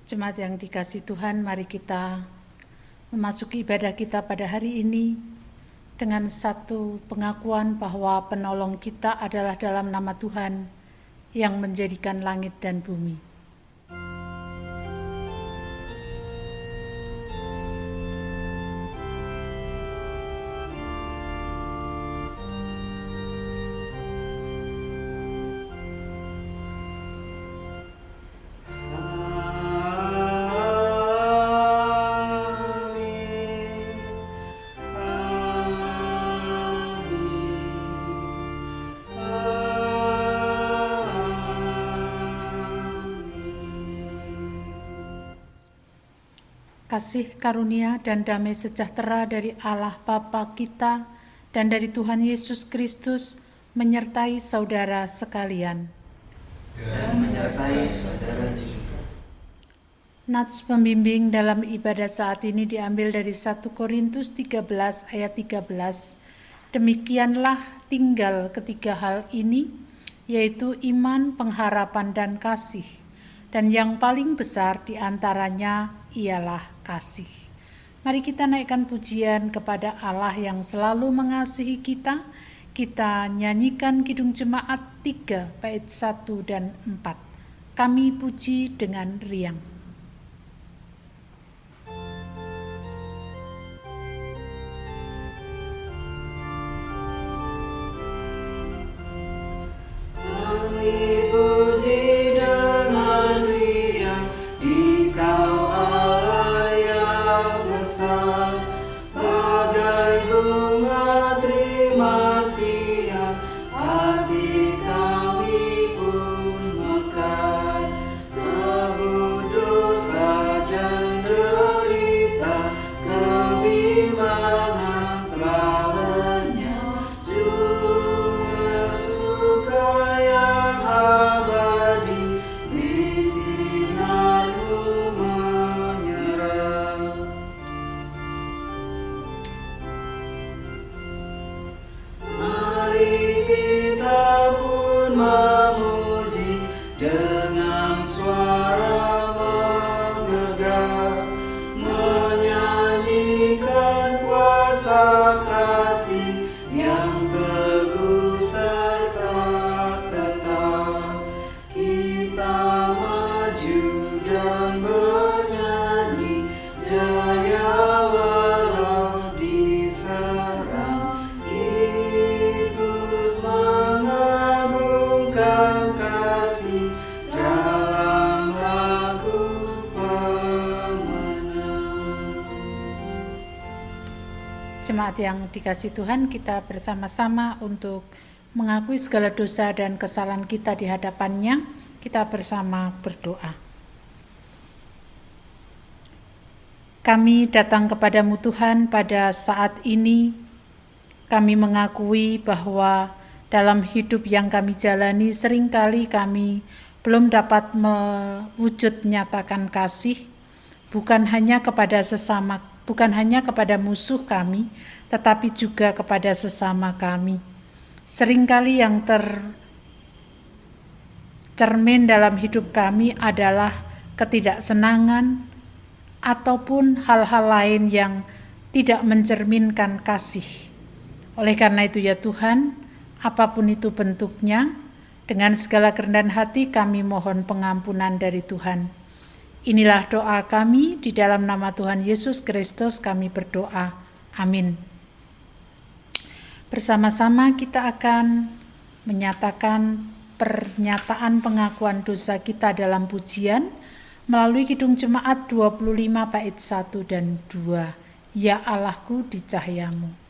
Jemaat yang dikasihi Tuhan, mari kita memasuki ibadah kita pada hari ini dengan satu pengakuan bahwa penolong kita adalah dalam nama Tuhan yang menjadikan langit dan bumi. Kasih karunia dan damai sejahtera dari Allah Bapa kita dan dari Tuhan Yesus Kristus menyertai saudara sekalian. Dan menyertai saudara juga. Nats pembimbing dalam ibadah saat ini diambil dari 1 Korintus 13 ayat 13. Demikianlah tinggal ketiga hal ini, yaitu iman, pengharapan, dan kasih. Dan yang paling besar diantaranya ialah kasih. Mari kita naikkan pujian kepada Allah yang selalu mengasihi kita. Kita nyanyikan Kidung Jemaat 3 bait 1 dan 4. Kami puji dengan riang. Jemaat yang dikasihi Tuhan, kita bersama-sama untuk mengakui segala dosa dan kesalahan kita di hadapan-Nya. Kita bersama berdoa. Kami datang kepadamu Tuhan pada saat ini. Kami mengakui bahwa dalam hidup yang kami jalani seringkali kami belum dapat mewujud nyatakan kasih, bukan hanya kepada musuh kami, tetapi juga kepada sesama kami. Seringkali yang tercermin dalam hidup kami adalah ketidaksenangan ataupun hal-hal lain yang tidak mencerminkan kasih. Oleh karena itu ya Tuhan, apapun itu bentuknya, dengan segala kerendahan hati kami mohon pengampunan dari Tuhan. Inilah doa kami, di dalam nama Tuhan Yesus Kristus kami berdoa. Amin. Bersama-sama kita akan menyatakan pernyataan pengakuan dosa kita dalam pujian melalui Kidung Jemaat 25 bait 1 dan 2. Ya Allahku di cahayamu.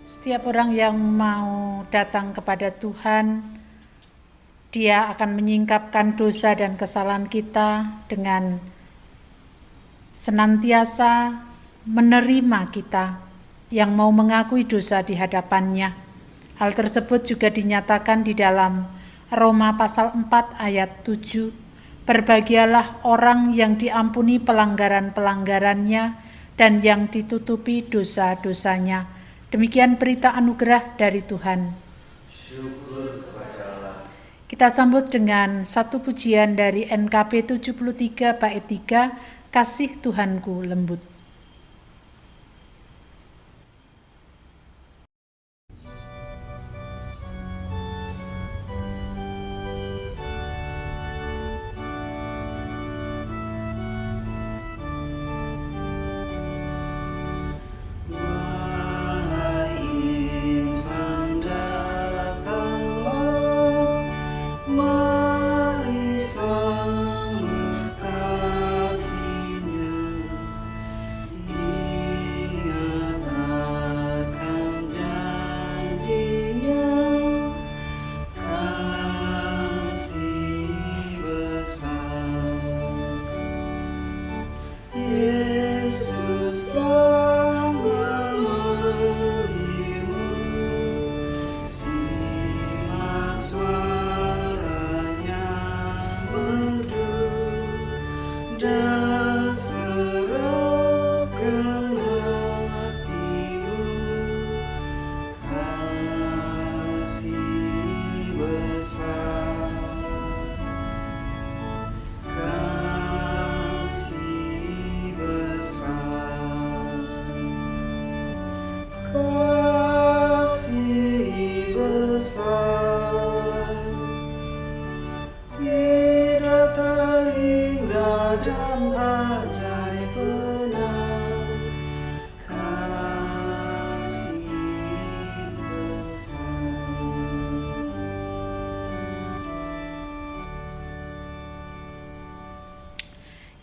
Setiap orang yang mau datang kepada Tuhan, Dia akan menyingkapkan dosa dan kesalahan kita dengan senantiasa menerima kita yang mau mengakui dosa di hadapannya. Hal tersebut juga dinyatakan di dalam Roma pasal 4 ayat 7. Berbahagialah orang yang diampuni pelanggaran-pelanggarannya dan yang ditutupi dosa-dosanya. Demikian berita anugerah dari Tuhan. Syukur kepada Allah. Kita sambut dengan satu pujian dari NKB 73 bait 3, Kasih Tuhanku Lembut.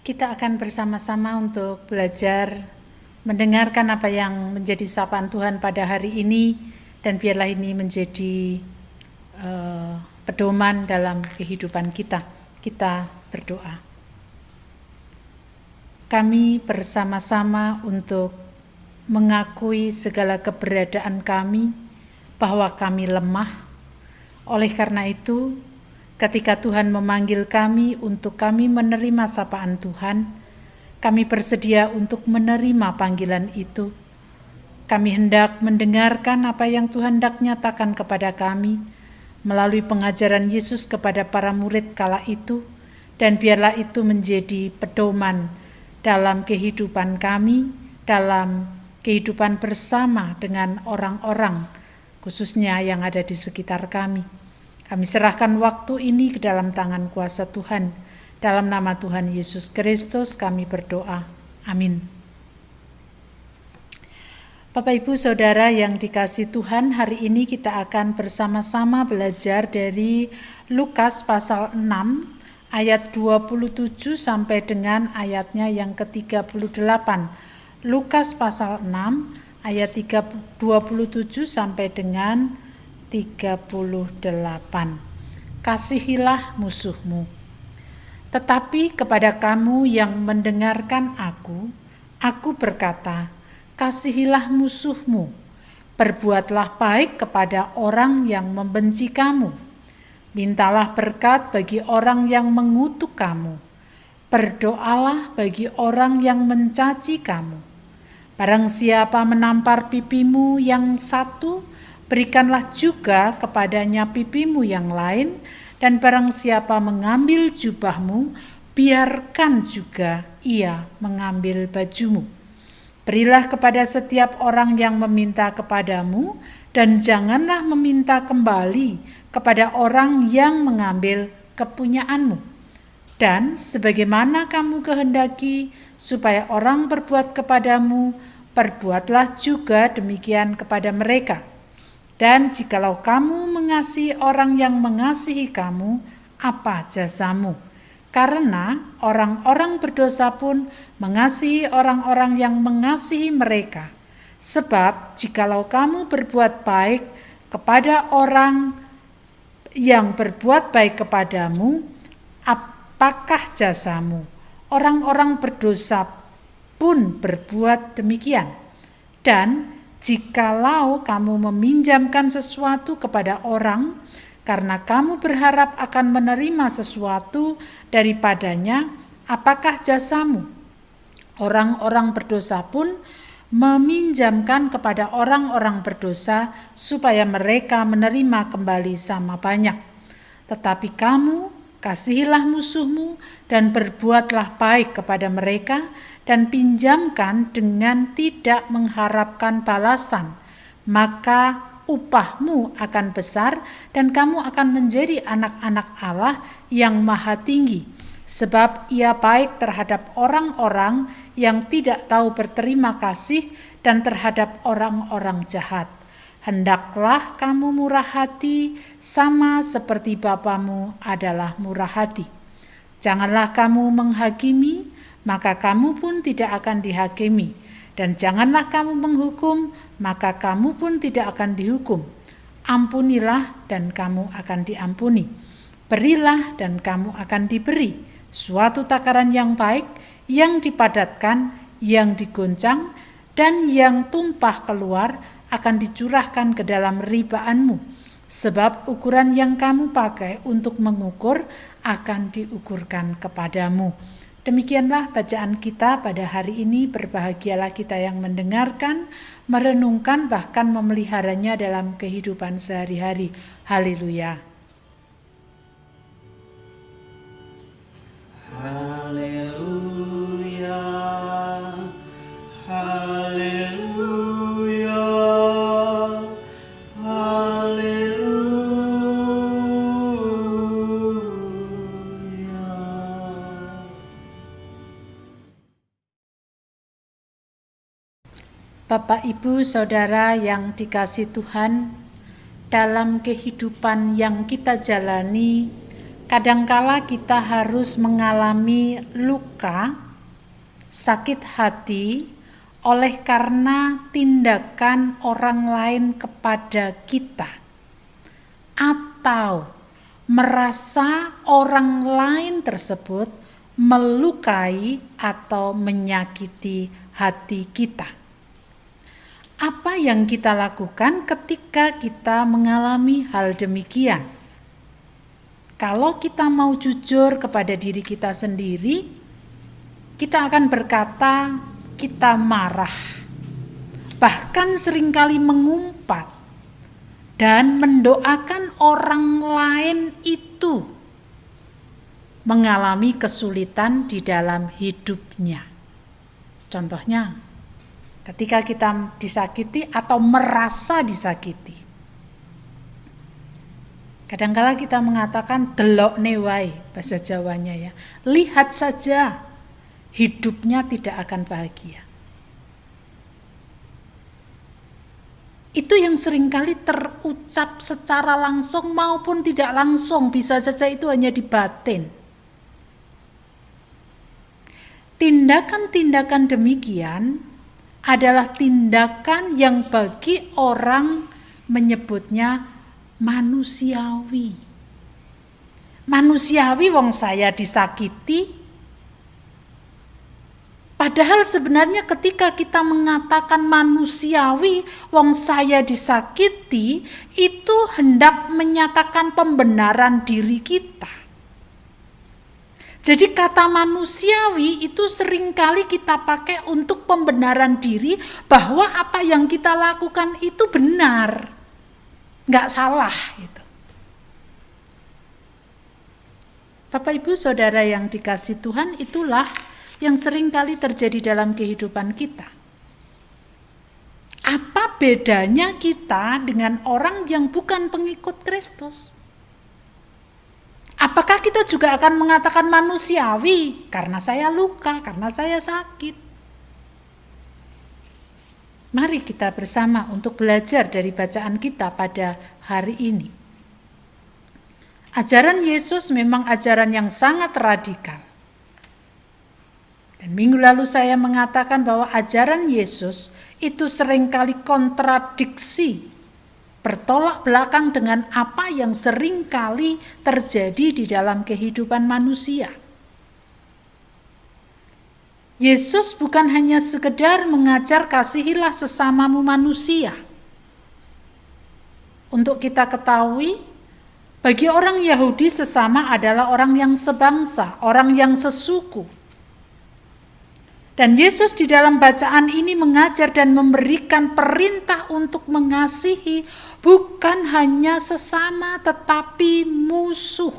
Kita akan bersama-sama untuk belajar mendengarkan apa yang menjadi sapaan Tuhan pada hari ini, dan biarlah ini menjadi pedoman dalam kehidupan kita. Kita berdoa. Kami bersama-sama untuk mengakui segala keberadaan kami, bahwa kami lemah. Oleh karena itu, ketika Tuhan memanggil kami untuk kami menerima sapaan Tuhan, kami bersedia untuk menerima panggilan itu. Kami hendak mendengarkan apa yang Tuhan hendak nyatakan kepada kami melalui pengajaran Yesus kepada para murid kala itu, dan biarlah itu menjadi pedoman dalam kehidupan kami, dalam kehidupan bersama dengan orang-orang, khususnya yang ada di sekitar kami. Kami serahkan waktu ini ke dalam tangan kuasa Tuhan. Dalam nama Tuhan Yesus Kristus kami berdoa. Amin. Bapak Ibu Saudara yang dikasihi Tuhan, hari ini kita akan bersama-sama belajar dari Lukas pasal 6 ayat 27 sampai dengan ayatnya yang ke-38. Lukas pasal 6 ayat 27 sampai dengan 38. Kasihilah musuhmu. Tetapi kepada kamu yang mendengarkan aku berkata, kasihilah musuhmu, perbuatlah baik kepada orang yang membenci kamu, mintalah berkat bagi orang yang mengutuk kamu, berdoalah bagi orang yang mencaci kamu. Barang siapa menampar pipimu yang satu, berikanlah juga kepadanya pipimu yang lain, dan barang siapa mengambil jubahmu, biarkan juga ia mengambil bajumu. Berilah kepada setiap orang yang meminta kepadamu, dan janganlah meminta kembali kepada orang yang mengambil kepunyaanmu. Dan sebagaimana kamu kehendaki supaya orang berbuat kepadamu, perbuatlah juga demikian kepada mereka. Dan jikalau kamu mengasihi orang yang mengasihi kamu, apa jasamu? Karena orang-orang berdosa pun mengasihi orang-orang yang mengasihi mereka. Sebab jikalau kamu berbuat baik kepada orang yang berbuat baik kepadamu, apakah jasamu? Orang-orang berdosa pun berbuat demikian. Dan jikalau kamu meminjamkan sesuatu kepada orang, karena kamu berharap akan menerima sesuatu daripadanya, apakah jasamu? Orang-orang berdosa pun meminjamkan kepada orang-orang berdosa supaya mereka menerima kembali sama banyak. Tetapi kamu kasihilah musuhmu dan berbuatlah baik kepada mereka dan pinjamkan dengan tidak mengharapkan balasan, maka upahmu akan besar dan kamu akan menjadi anak-anak Allah yang maha tinggi. Sebab ia baik terhadap orang-orang yang tidak tahu berterima kasih dan terhadap orang-orang jahat. Hendaklah kamu murah hati sama seperti Bapamu adalah murah hati. Janganlah kamu menghakimi, maka kamu pun tidak akan dihakimi. Dan janganlah kamu menghukum, maka kamu pun tidak akan dihukum. Ampunilah dan kamu akan diampuni. Berilah dan kamu akan diberi. Suatu takaran yang baik, yang dipadatkan, yang digoncang, dan yang tumpah keluar akan dicurahkan ke dalam ribaanmu. Sebab ukuran yang kamu pakai untuk mengukur akan diukurkan kepadamu. Demikianlah bacaan kita pada hari ini. Berbahagialah kita yang mendengarkan, merenungkan, bahkan memeliharanya dalam kehidupan sehari-hari. Haleluya. Haleluya, haleluya, haleluya. Bapak, Ibu, Saudara yang dikasihi Tuhan, dalam kehidupan yang kita jalani, kadangkala kita harus mengalami luka, sakit hati oleh karena tindakan orang lain kepada kita, atau merasa orang lain tersebut melukai atau menyakiti hati kita. Apa yang kita lakukan ketika kita mengalami hal demikian? Kalau kita mau jujur kepada diri kita sendiri, kita akan berkata kita marah, bahkan seringkali mengumpat dan mendoakan orang lain itu mengalami kesulitan di dalam hidupnya. Contohnya, ketika kita disakiti atau merasa disakiti, kadangkala kita mengatakan delokne wae, bahasa Jawanya ya. Lihat saja, hidupnya tidak akan bahagia. Itu yang seringkali terucap secara langsung maupun tidak langsung, bisa saja itu hanya di batin. Tindakan-tindakan demikian adalah tindakan yang bagi orang menyebutnya manusiawi. Manusiawi wong saya disakiti. Padahal sebenarnya ketika kita mengatakan manusiawi wong saya disakiti, itu hendak menyatakan pembenaran diri kita. Jadi kata manusiawi itu seringkali kita pakai untuk pembenaran diri bahwa apa yang kita lakukan itu benar. Nggak salah itu. Bapak, Ibu, Saudara yang dikasihi Tuhan, itulah yang sering kali terjadi dalam kehidupan kita. Apa bedanya kita dengan orang yang bukan pengikut Kristus? Apakah kita juga akan mengatakan manusiawi karena saya luka, karena saya sakit? Mari kita bersama untuk belajar dari bacaan kita pada hari ini. Ajaran Yesus memang ajaran yang sangat radikal. Dan minggu lalu saya mengatakan bahwa ajaran Yesus itu seringkali kontradiksi, bertolak belakang dengan apa yang seringkali terjadi di dalam kehidupan manusia. Yesus bukan hanya sekedar mengajar kasihilah sesamamu manusia. Untuk kita ketahui, bagi orang Yahudi sesama adalah orang yang sebangsa, orang yang sesuku. Dan Yesus di dalam bacaan ini mengajar dan memberikan perintah untuk mengasihi bukan hanya sesama tetapi musuh.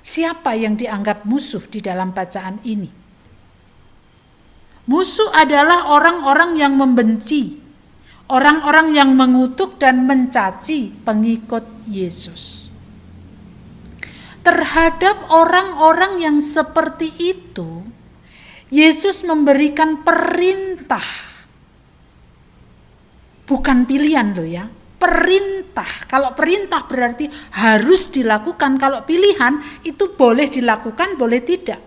Siapa yang dianggap musuh di dalam bacaan ini? Musuh adalah orang-orang yang membenci, orang-orang yang mengutuk dan mencaci pengikut Yesus. Terhadap orang-orang yang seperti itu, Yesus memberikan perintah. Bukan pilihan loh ya, perintah. Kalau perintah berarti harus dilakukan, kalau pilihan itu boleh dilakukan, boleh tidak.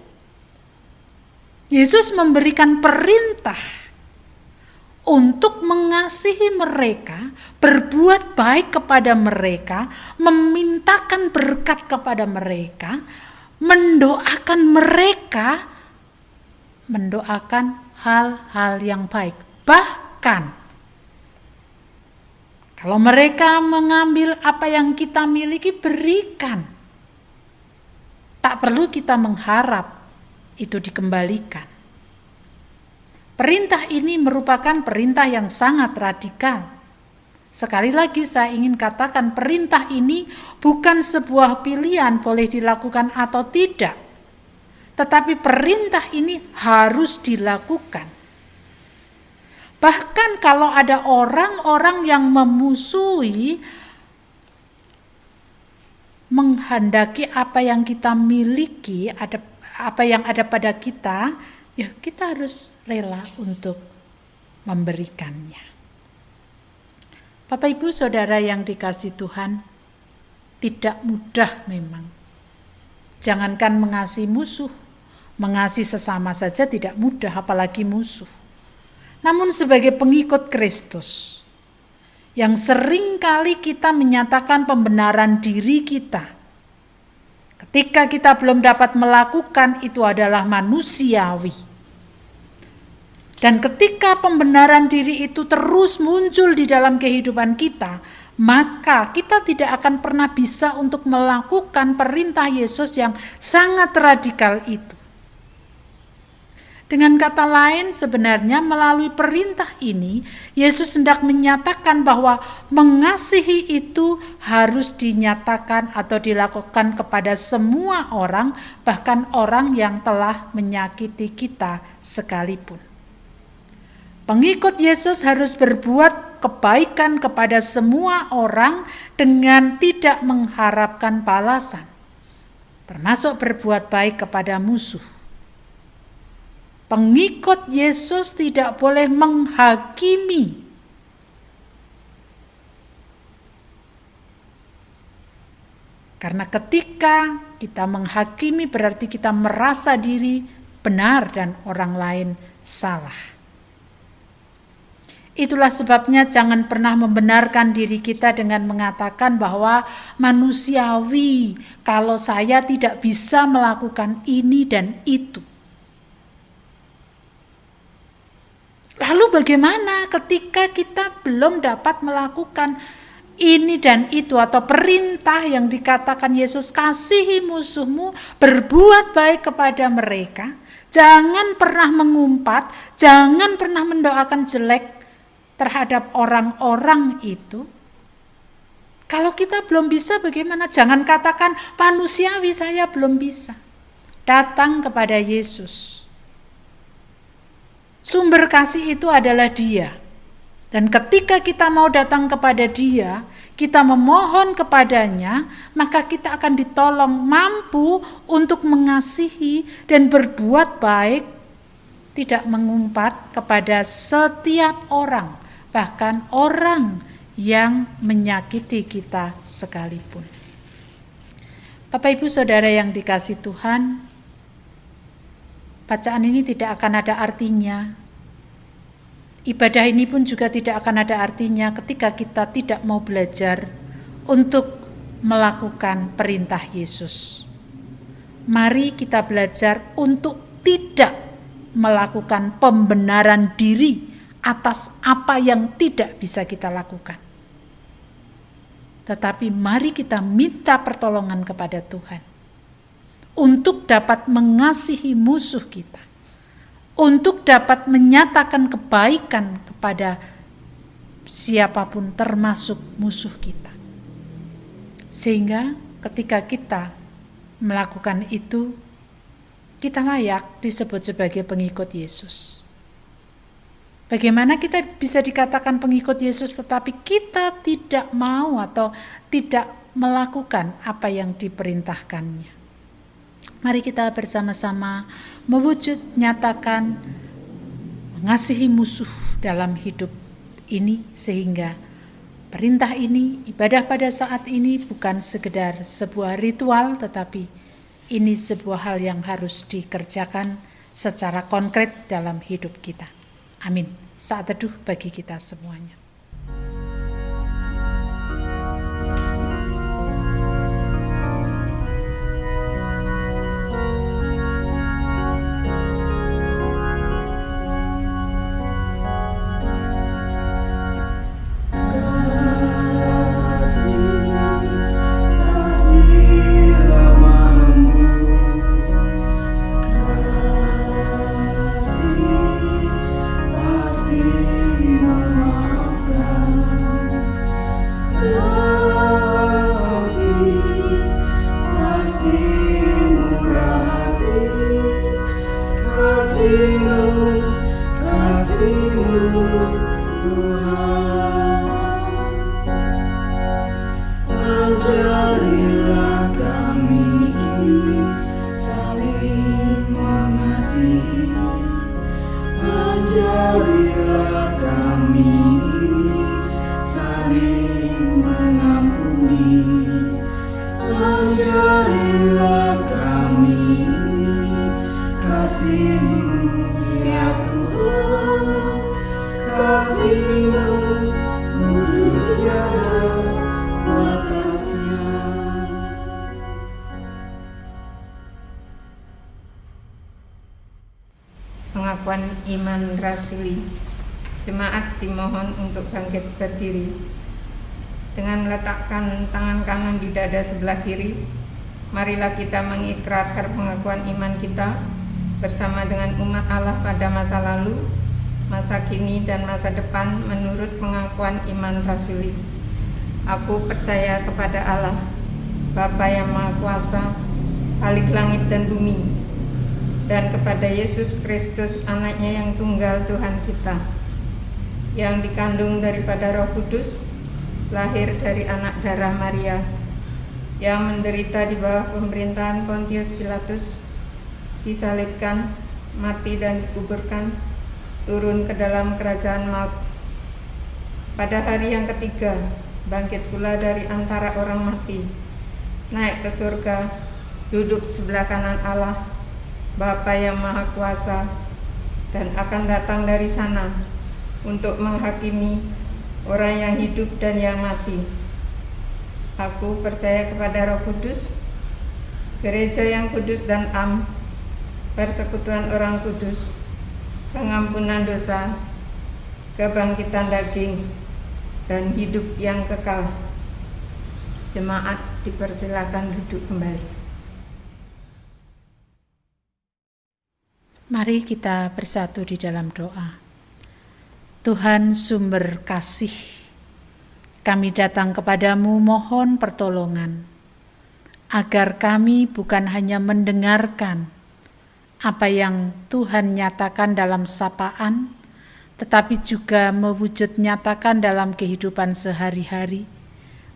Yesus memberikan perintah untuk mengasihi mereka, berbuat baik kepada mereka, memintakan berkat kepada mereka, mendoakan mereka, mendoakan hal-hal yang baik. Bahkan, kalau mereka mengambil apa yang kita miliki, berikan. Tak perlu kita mengharap itu dikembalikan. Perintah ini merupakan perintah yang sangat radikal. Sekali lagi saya ingin katakan, perintah ini bukan sebuah pilihan boleh dilakukan atau tidak. Tetapi perintah ini harus dilakukan. Bahkan kalau ada orang-orang yang memusuhi, menghendaki apa yang kita miliki, apa yang ada pada kita, ya kita harus rela untuk memberikannya. Bapak Ibu Saudara yang dikasihi Tuhan, tidak mudah memang. Jangankan mengasihi musuh, mengasihi sesama saja tidak mudah, apalagi musuh. Namun sebagai pengikut Kristus, yang seringkali kita menyatakan pembenaran diri kita, ketika kita belum dapat melakukan, itu adalah manusiawi. Dan ketika pembenaran diri itu terus muncul di dalam kehidupan kita, maka kita tidak akan pernah bisa untuk melakukan perintah Yesus yang sangat radikal itu. Dengan kata lain, sebenarnya melalui perintah ini, Yesus hendak menyatakan bahwa mengasihi itu harus dinyatakan atau dilakukan kepada semua orang, bahkan orang yang telah menyakiti kita sekalipun. Pengikut Yesus harus berbuat kebaikan kepada semua orang dengan tidak mengharapkan balasan, termasuk berbuat baik kepada musuh. Pengikut Yesus tidak boleh menghakimi. Karena ketika kita menghakimi berarti kita merasa diri benar dan orang lain salah. Itulah sebabnya jangan pernah membenarkan diri kita dengan mengatakan bahwa manusiawi kalau saya tidak bisa melakukan ini dan itu. Lalu bagaimana ketika kita belum dapat melakukan ini dan itu atau perintah yang dikatakan Yesus, kasihi musuhmu, berbuat baik kepada mereka, jangan pernah mengumpat, jangan pernah mendoakan jelek terhadap orang-orang itu. Kalau kita belum bisa, bagaimana? Jangan katakan manusiawi saya belum bisa. Datang kepada Yesus. Sumber kasih itu adalah Dia. Dan ketika kita mau datang kepada Dia, kita memohon kepadanya, maka kita akan ditolong mampu untuk mengasihi dan berbuat baik, tidak mengumpat kepada setiap orang, bahkan orang yang menyakiti kita sekalipun. Bapak Ibu Saudara yang dikasihi Tuhan, bacaan ini tidak akan ada artinya. Ibadah ini pun juga tidak akan ada artinya ketika kita tidak mau belajar untuk melakukan perintah Yesus. Mari kita belajar untuk tidak melakukan pembenaran diri atas apa yang tidak bisa kita lakukan. Tetapi mari kita minta pertolongan kepada Tuhan untuk dapat mengasihi musuh kita, untuk dapat menyatakan kebaikan kepada siapapun termasuk musuh kita. Sehingga ketika kita melakukan itu, kita layak disebut sebagai pengikut Yesus. Bagaimana kita bisa dikatakan pengikut Yesus tetapi kita tidak mau atau tidak melakukan apa yang diperintahkannya? Mari kita bersama-sama mewujud nyatakan mengasihi musuh dalam hidup ini, sehingga perintah ini, ibadah pada saat ini bukan sekedar sebuah ritual, tetapi ini sebuah hal yang harus dikerjakan secara konkret dalam hidup kita. Amin. Saat teduh bagi kita semuanya. Ajarilah kami ini saling mengasihi. Ajarilah kami ini saling mengampuni. Ajarilah kami ini kasih-Mu ya Tuhan, kasih-Mu kudus tiada batasnya. Pengakuan iman rasuli. Jemaat dimohon untuk bangkit berdiri. Dengan meletakkan tangan kanan di dada sebelah kiri, marilah kita mengikrarkan pengakuan iman kita bersama dengan umat Allah pada masa lalu, masa kini, dan masa depan menurut pengakuan iman rasuli. Aku percaya kepada Allah, Bapa yang Maha Kuasa, Khalik langit dan bumi, dan kepada Yesus Kristus, anaknya yang tunggal Tuhan kita, yang dikandung daripada Roh Kudus, lahir dari anak darah Maria, yang menderita di bawah pemerintahan Pontius Pilatus, disalibkan, mati dan dikuburkan, turun ke dalam kerajaan maut. Pada hari yang ketiga, bangkit pula dari antara orang mati, naik ke surga, duduk sebelah kanan Allah, Bapa yang Maha Kuasa, dan akan datang dari sana untuk menghakimi orang yang hidup dan yang mati. Aku percaya kepada Roh Kudus, gereja yang kudus dan am, persekutuan orang kudus, pengampunan dosa, kebangkitan daging, dan hidup yang kekal. Jemaat dipersilakan duduk kembali. Mari kita bersatu di dalam doa. Tuhan sumber kasih, kami datang kepadamu mohon pertolongan, agar kami bukan hanya mendengarkan apa yang Tuhan nyatakan dalam sapaan, tetapi juga mewujud nyatakan dalam kehidupan sehari-hari,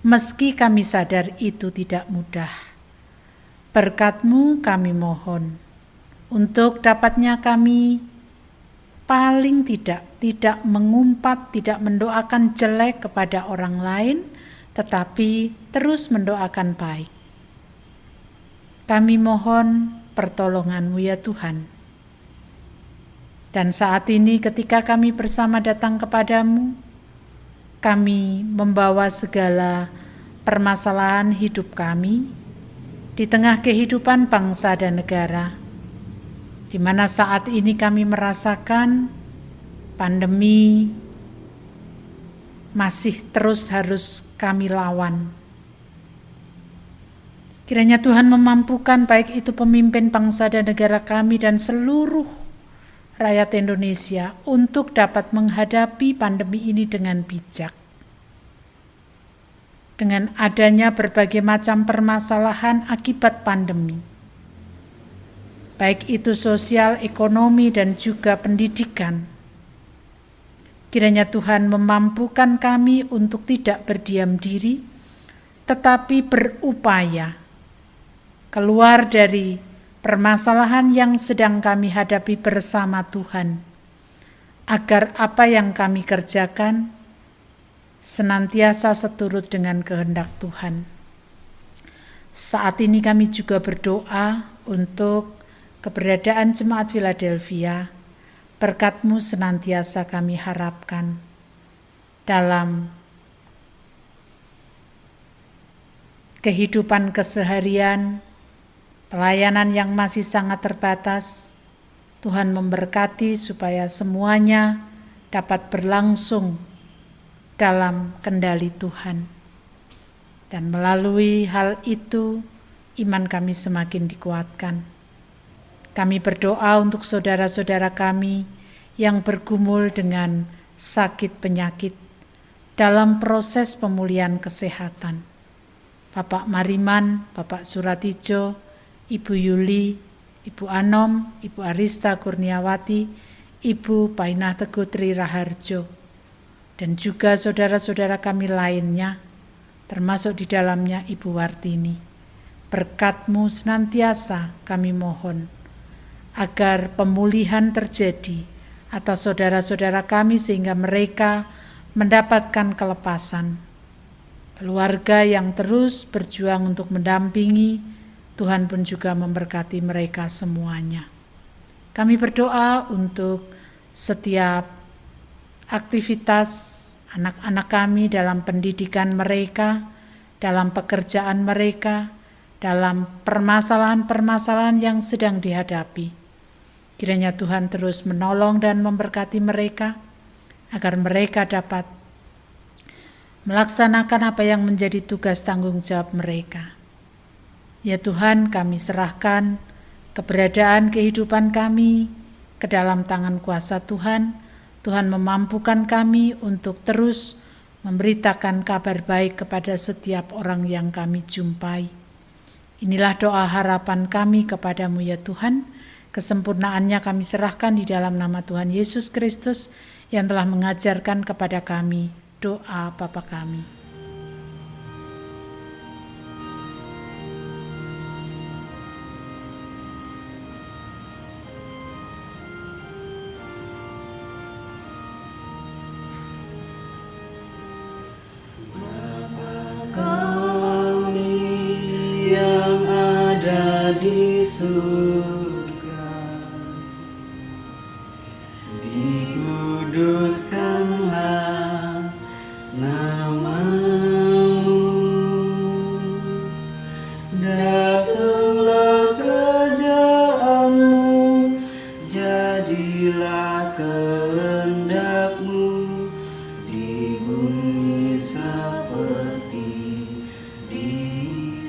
meski kami sadar itu tidak mudah. Berkat-Mu kami mohon, untuk dapatnya kami paling tidak mengumpat, tidak mendoakan jelek kepada orang lain, tetapi terus mendoakan baik. Kami mohon pertolongan-Mu ya Tuhan, Dan saat ini ketika kami bersama datang kepadamu, kami membawa segala permasalahan hidup kami di tengah kehidupan bangsa dan negara, di mana saat ini kami merasakan pandemi masih terus harus kami lawan. Kiranya Tuhan memampukan baik itu pemimpin bangsa dan negara kami dan seluruh rakyat Indonesia untuk dapat menghadapi pandemi ini dengan bijak. Dengan adanya berbagai macam permasalahan akibat pandemi, baik itu sosial, ekonomi, dan juga pendidikan. Kiranya Tuhan memampukan kami untuk tidak berdiam diri, tetapi berupaya keluar dari permasalahan yang sedang kami hadapi bersama Tuhan, agar apa yang kami kerjakan senantiasa seturut dengan kehendak Tuhan. Saat ini kami juga berdoa untuk keberadaan Jemaat Philadelphia. Berkat-Mu senantiasa kami harapkan dalam kehidupan keseharian, pelayanan yang masih sangat terbatas. Tuhan memberkati supaya semuanya dapat berlangsung dalam kendali Tuhan. Dan melalui hal itu, iman kami semakin dikuatkan. Kami berdoa untuk saudara-saudara kami yang bergumul dengan sakit penyakit dalam proses pemulihan kesehatan. Bapak Mariman, Bapak Suratijo, Ibu Yuli, Ibu Anom, Ibu Arista Kurniawati, Ibu Painah Teguh Tri Raharjo, dan juga saudara-saudara kami lainnya, termasuk di dalamnya Ibu Wartini. Berkat-Mu senantiasa kami mohon, agar pemulihan terjadi atas saudara-saudara kami sehingga mereka mendapatkan kelepasan. Keluarga yang terus berjuang untuk mendampingi, Tuhan pun juga memberkati mereka semuanya. Kami berdoa untuk setiap aktivitas anak-anak kami dalam pendidikan mereka, dalam pekerjaan mereka, dalam permasalahan-permasalahan yang sedang dihadapi. Kiranya Tuhan terus menolong dan memberkati mereka, agar mereka dapat melaksanakan apa yang menjadi tugas tanggung jawab mereka. Ya Tuhan, kami serahkan keberadaan kehidupan kami ke dalam tangan kuasa Tuhan. Tuhan memampukan kami untuk terus memberitakan kabar baik kepada setiap orang yang kami jumpai. Inilah doa harapan kami kepadamu ya Tuhan. Kesempurnaannya kami serahkan di dalam nama Tuhan Yesus Kristus yang telah mengajarkan kepada kami doa Bapa kami. Di surga, dikuduskanlah nama-Mu, datanglah kerajaan-Mu, jadilah kehendak-Mu di bumi seperti di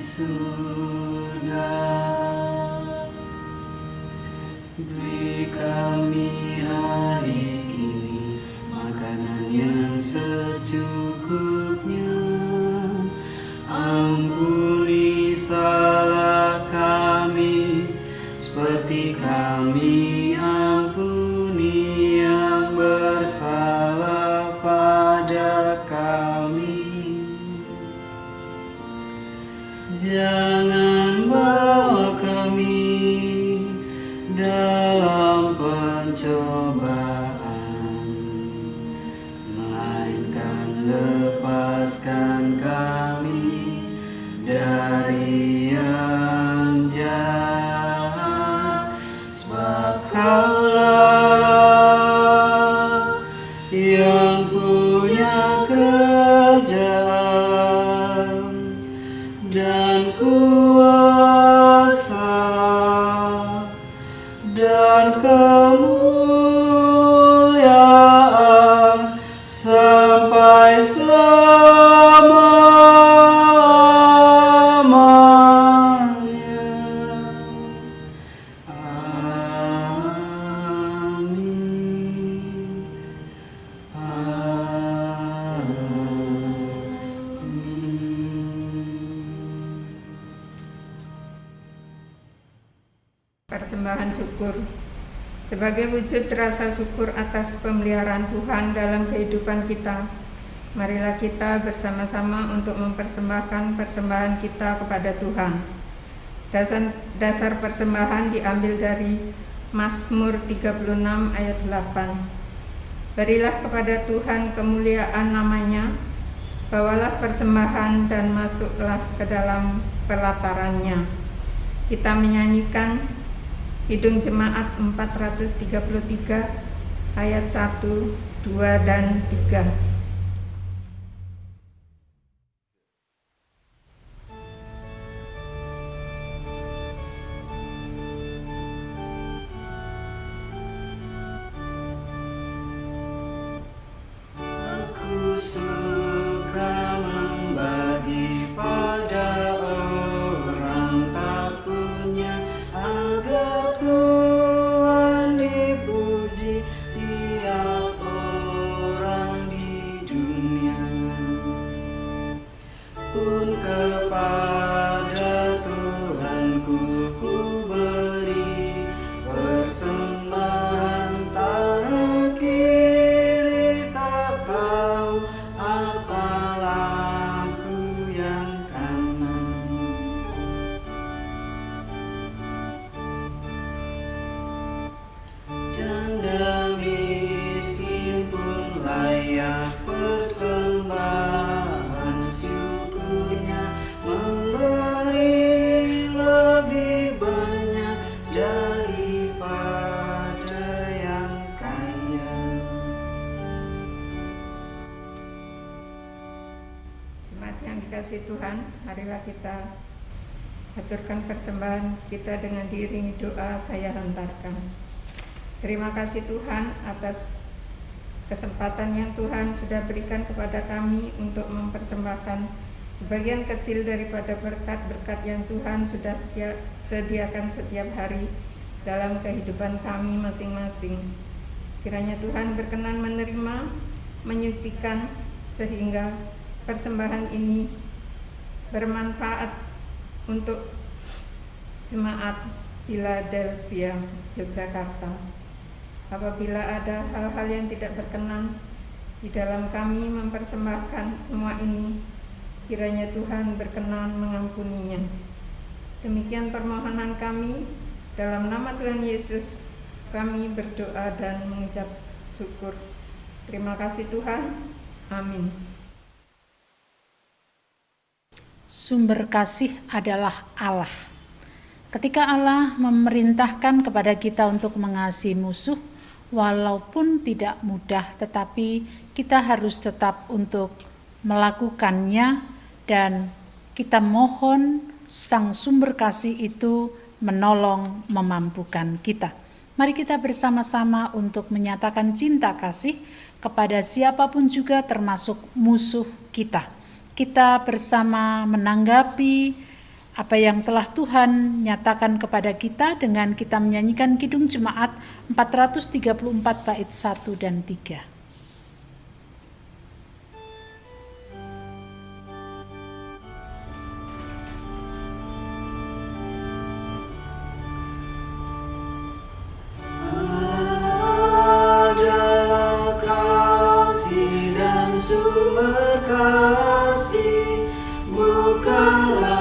surga. Beri kami hari ini makanan yang secukupnya. Ampuni salah kami seperti kami ampuni yang bersalah pada kami. Jangan bawa kami dalam pencobaan, melainkan lepaskan kami dari yang jahat, sebab Kaulah persembahan syukur. Sebagai wujud rasa syukur atas pemeliharaan Tuhan dalam kehidupan kita, marilah kita bersama-sama untuk mempersembahkan persembahan kita kepada Tuhan. Dasar persembahan diambil dari Mazmur 36 ayat 8. Berilah kepada Tuhan kemuliaan namanya, bawalah persembahan dan masuklah ke dalam pelatarannya. Kita menyanyikan Kidung Jemaat 433 ayat 1, 2, dan 3. Suka membagi pada orang tak punya, agar Tuhan dipuji tiap orang di dunia. Pun kepada Tuhanku ku beri persembahan, tangan kiri tak tahu apalah ku yang kanan. Janda miskin pun layak persembahan syukurnya, memberi lebih banyak daripada yang kaya. Jemaat yang dikasihi Tuhan, marilah kita aturkan persembahan kita dengan diiringi doa saya hantarkan. Terima kasih Tuhan atas kesempatan yang Tuhan sudah berikan kepada kami untuk mempersembahkan sebagian kecil daripada berkat-berkat yang Tuhan sudah sediakan setiap hari dalam kehidupan kami masing-masing. Kiranya Tuhan berkenan menerima, menyucikan, sehingga persembahan ini bermanfaat untuk jemaat Philadelphia, Yogyakarta. Apabila ada hal-hal yang tidak berkenan di dalam kami mempersembahkan semua ini, kiranya Tuhan berkenan mengampuninya. Demikian permohonan kami, dalam nama Tuhan Yesus kami berdoa dan mengucap syukur. Terima kasih Tuhan. Amin. Sumber kasih adalah Allah. Ketika Allah memerintahkan kepada kita untuk mengasihi musuh, walaupun tidak mudah, tetapi kita harus tetap untuk melakukannya, dan kita mohon Sang Sumber Kasih itu menolong, memampukan kita. Mari kita bersama-sama untuk menyatakan cinta kasih kepada siapapun juga, termasuk musuh kita. Kita bersama menanggapi apa yang telah Tuhan nyatakan kepada kita dengan kita menyanyikan Kidung Jemaat 434 bait 1 dan 3. Adalah kasih dan sumber kasih, bukanlah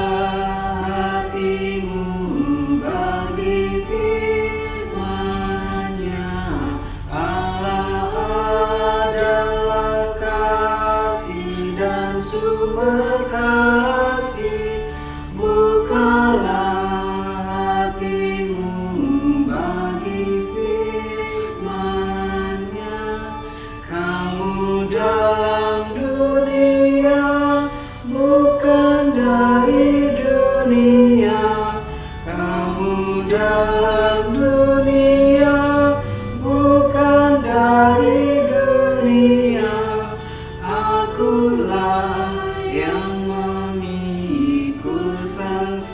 berkasih, bukalah hatimu bagi firman-Nya. Kamu dalam dunia, bukan dari dunia. Kamu dalam dunia, bukan dari dunia. Akulah yang memikul sengsaramu.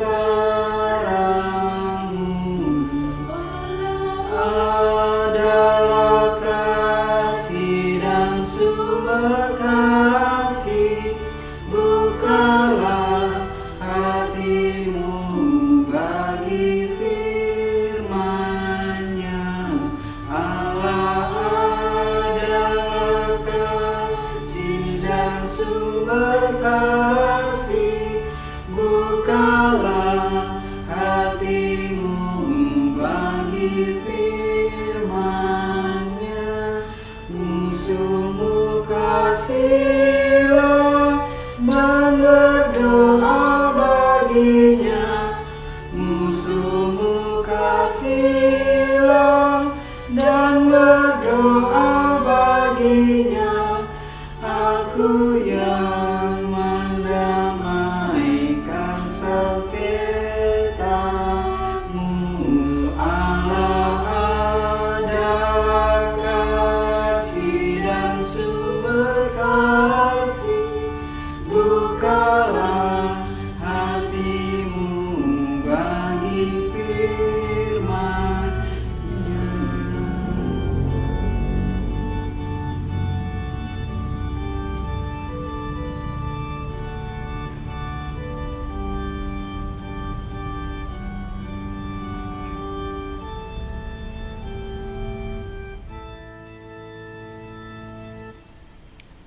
Adalah kasih dan sumber kasih, bukalah hatimu bagi firman.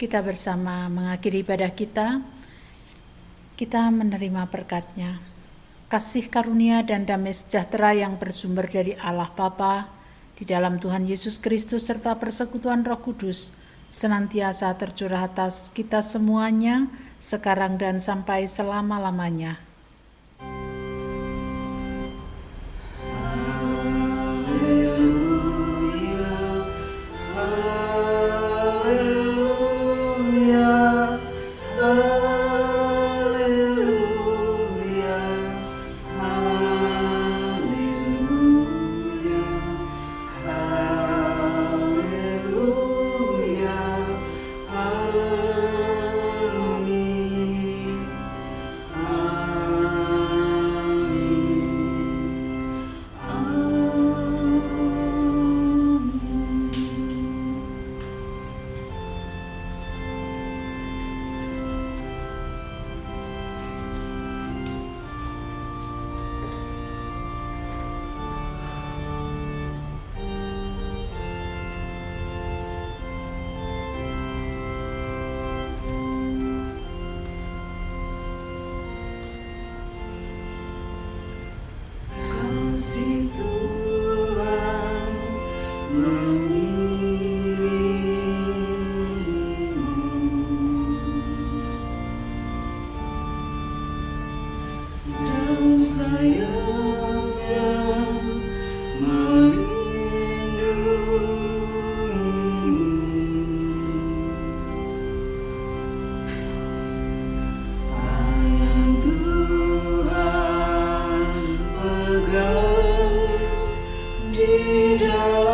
kita bersama mengakhiri ibadah kita menerima berkat-Nya. Kasih karunia dan damai sejahtera yang bersumber dari Allah Bapa, di dalam Tuhan Yesus Kristus serta persekutuan Roh Kudus, senantiasa tercurah atas kita semuanya, sekarang dan sampai selama-lamanya. Kasih Tuhan mengiringimu dan sayangnya melindungimu. Tangan Tuhan pegang di dalam